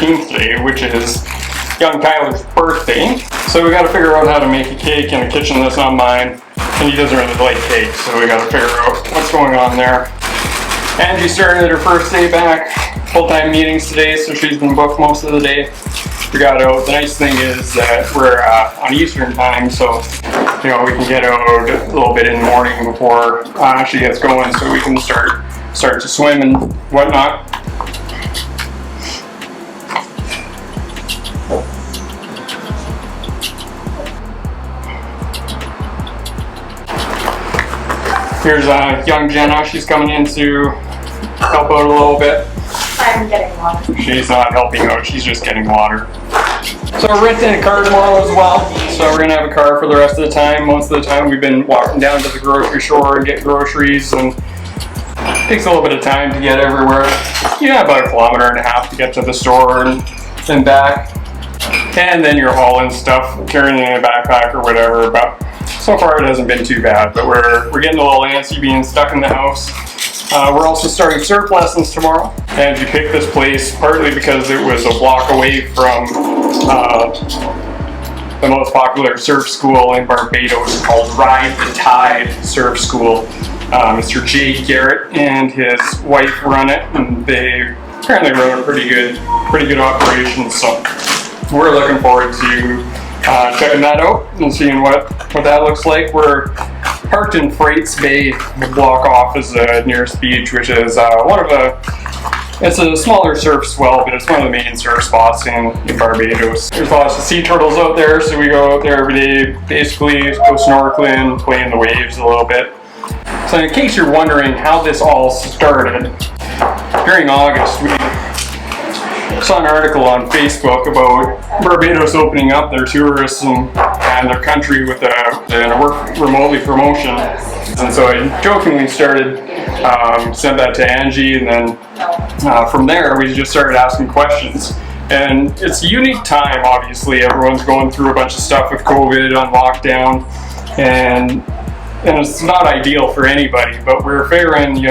13th today, which is young Tyler's birthday. So we got to figure out how to make a cake in a kitchen that's not mine, and he doesn't really like cake, so we got to figure out what's going on there. Angie started her first day back, full-time meetings today, so she's been booked most of the day. We got out. The nice thing is that we're on Eastern time, so we can get out a little bit in the morning before she gets going, so we can start to swim and whatnot. Here's young Jenna. She's coming in to help out a little bit. I'm getting water. She's not helping out, she's just getting water. So we're renting a car tomorrow as well. So we're going to have a car for the rest of the time. Most of the time we've been walking down to the grocery store and get groceries, and it takes a little bit of time to get everywhere. About 1.5 kilometers to get to the store and back. And then you're hauling stuff, carrying it in a backpack or whatever. But so far it hasn't been too bad, but we're getting a little antsy being stuck in the house. We're also starting surf lessons tomorrow. And we picked this place partly because it was a block away from the most popular surf school in Barbados called Ride the Tide Surf School. Mr. Jay Garrett and his wife run it, and they apparently run a pretty good operation. So we're looking forward to checking that out and seeing what that looks like. We're parked in Freights Bay, the block off is the nearest beach, which is it's a smaller surf swell, but it's one of the main surf spots in Barbados. There's lots of sea turtles out there, so we go out there every day, basically go snorkeling, play in the waves a little bit. So in case you're wondering how this all started, during August we saw an article on Facebook about Barbados opening up their tourism and their country with a work remotely promotion. And so I jokingly sent that to Angie, and then from there we just started asking questions. And it's a unique time, obviously. Everyone's going through a bunch of stuff with COVID on lockdown, and it's not ideal for anybody, but we're figuring,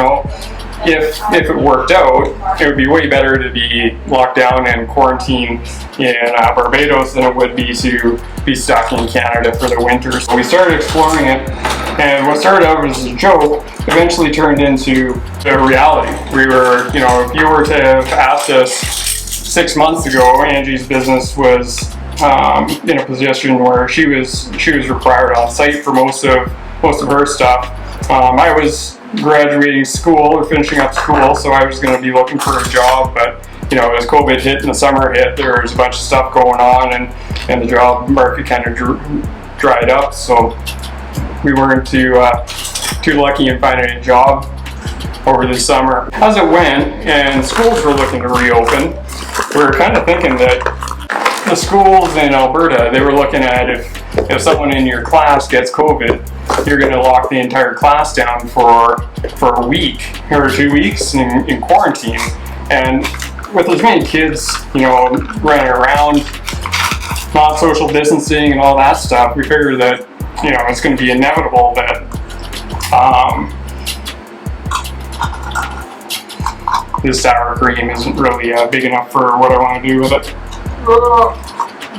if it worked out, it would be way better to be locked down and quarantined in Barbados than it would be to be stuck in Canada for the winter. So we started exploring it, and what started out as a joke eventually turned into a reality. We were, if you were to have asked us 6 months ago, Angie's business was in a position where she was required on site for most of her stuff. I was graduating school or finishing up school, so I was going to be looking for a job, but as COVID hit and the summer hit, there was a bunch of stuff going on, and the job market kind of dried up, so we weren't too lucky in finding a job over the summer. As it went and schools were looking to reopen, we were kind of thinking that the schools in Alberta, they were looking at if someone in your class gets COVID, you're going to lock the entire class down for a week or 2 weeks in quarantine. And with as many kids, running around, not social distancing and all that stuff, we figured that, it's going to be inevitable that this sour cream isn't really big enough for what I want to do with it.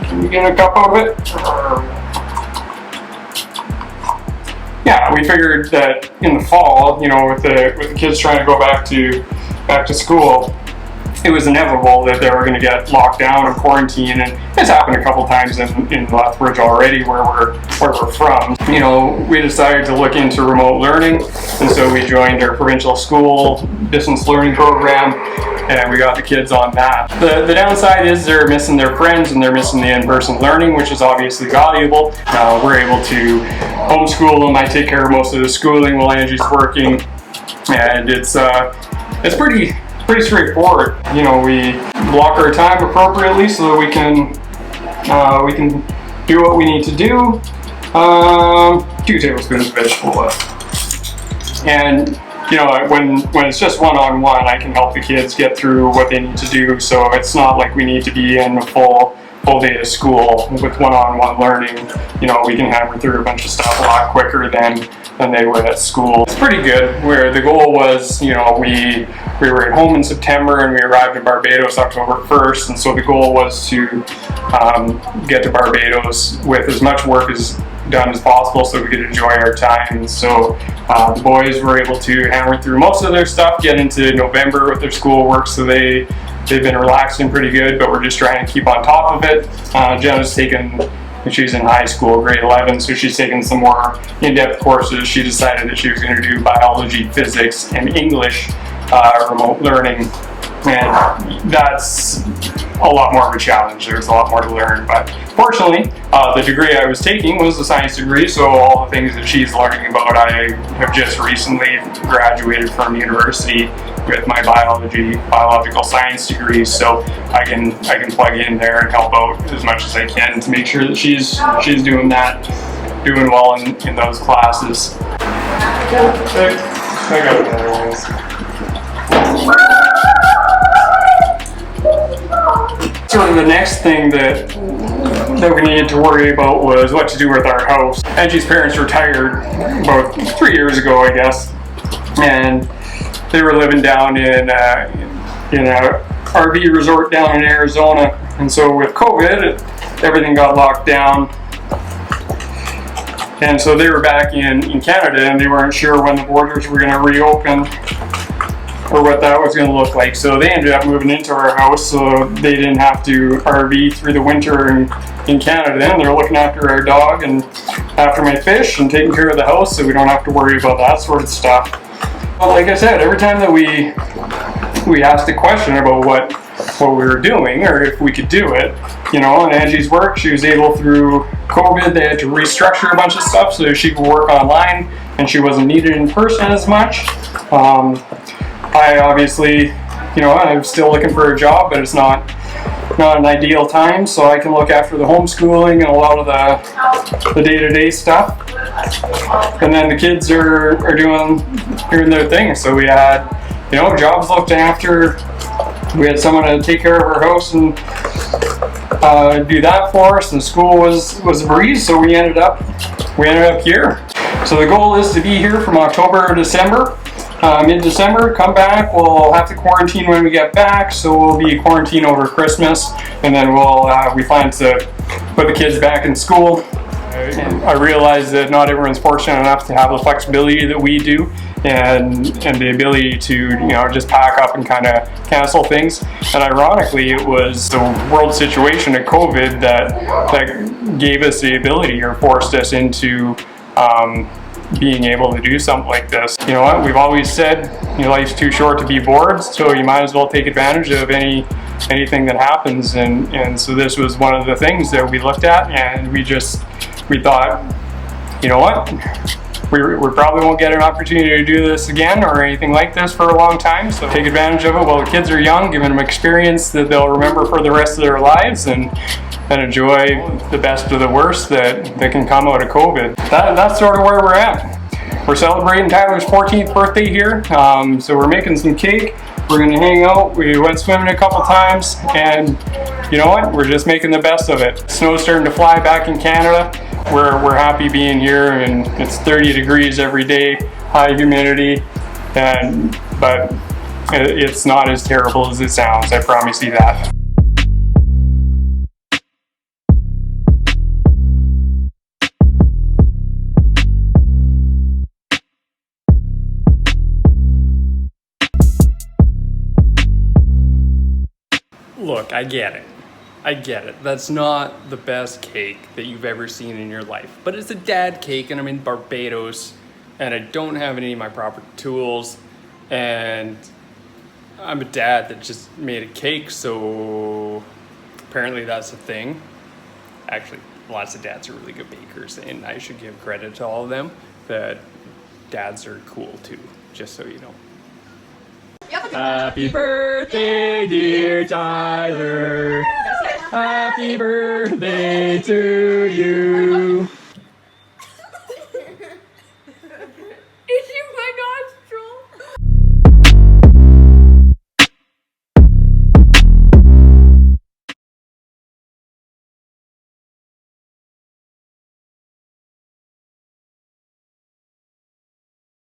Can you get a cup of it? Yeah, we figured that in the fall, with the kids trying to go back to school, it was inevitable that they were going to get locked down and quarantined, and it's happened a couple times in Lethbridge already, where we're from. We decided to look into remote learning, and so we joined our provincial school distance learning program, and we got the kids on that. The downside is they're missing their friends and they're missing the in-person learning, which is obviously valuable. We're able to homeschool them. I take care of most of the schooling while Angie's working, and it's pretty straightforward. We block our time appropriately so that we can do what we need to do. 2 tablespoons of vegetable oil. And when it's just one-on-one, I can help the kids get through what they need to do. So it's not like we need to be in a full day of school with one-on-one learning. We can hammer through a bunch of stuff a lot quicker than they would at school. It's pretty good. Where the goal was, we we were at home in September and we arrived in Barbados October 1st, and so the goal was to get to Barbados with as much work as done as possible so we could enjoy our time. And so the boys were able to hammer through most of their stuff, get into November with their schoolwork, so they've been relaxing pretty good, but we're just trying to keep on top of it. Jenna's she's in high school, grade 11, so she's taken some more in-depth courses. She decided that she was going to do biology, physics, and English remote learning, and that's a lot more of a challenge. There's a lot more to learn, but fortunately, the degree I was taking was a science degree, so all the things that she's learning about, I have just recently graduated from university with my biological science degree, so I can plug in there and help out as much as I can to make sure that she's doing well in those classes. I got it better ways. Sort of the next thing that we needed to worry about was what to do with our house. Angie's parents retired about 3 years ago, I guess, and they were living down in a RV resort down in Arizona. And so with COVID, everything got locked down. And so they were back in Canada, and they weren't sure when the borders were going to reopen or what that was going to look like. So they ended up moving into our house so they didn't have to RV through the winter in Canada. And they're looking after our dog and after my fish and taking care of the house, so we don't have to worry about that sort of stuff. But like I said, every time that we asked a question about what we were doing or if we could do it, on Angie's work, she was able, through COVID, they had to restructure a bunch of stuff so she could work online and she wasn't needed in person as much. I obviously, I'm still looking for a job, but it's not an ideal time, so I can look after the homeschooling and a lot of the day-to-day stuff. And then the kids are doing their thing. So we had, jobs looked after. We had someone to take care of our house and do that for us. And school was a breeze, so we ended up here. So the goal is to be here from October to December. Mid-December, come back. We'll have to quarantine when we get back, so we'll be quarantined over Christmas, and then we plan to put the kids back in school. I realize that not everyone's fortunate enough to have the flexibility that we do, and the ability to just pack up and kind of cancel things. And ironically, it was the world situation of COVID that gave us the ability, or forced us into being able to do something like this. You know what? We've always said life's too short to be bored, so you might as well take advantage of anything that happens. And so this was one of the things that we looked at, and we thought, you know what? We probably won't get an opportunity to do this again or anything like this for a long time, so take advantage of it while the kids are young, giving them experience that they'll remember for the rest of their lives, and enjoy the best of the worst that can come out of COVID. That's sort of where we're at. We're celebrating Tyler's 14th birthday here, so we're making some cake. We're going to hang out. We went swimming a couple times, and you know what? We're just making the best of it. Snow's starting to fly back in Canada. We're happy being here, and it's 30 degrees every day, high humidity, but it's not as terrible as it sounds, I promise you that. Look, I get it. That's not the best cake that you've ever seen in your life, but it's a dad cake, and I'm in Barbados, and I don't have any of my proper tools, and I'm a dad that just made a cake, so apparently that's a thing. Actually, lots of dads are really good bakers, and I should give credit to all of them, that dads are cool too, just so you know. Happy birthday, dear Tyler. Happy birthday to you.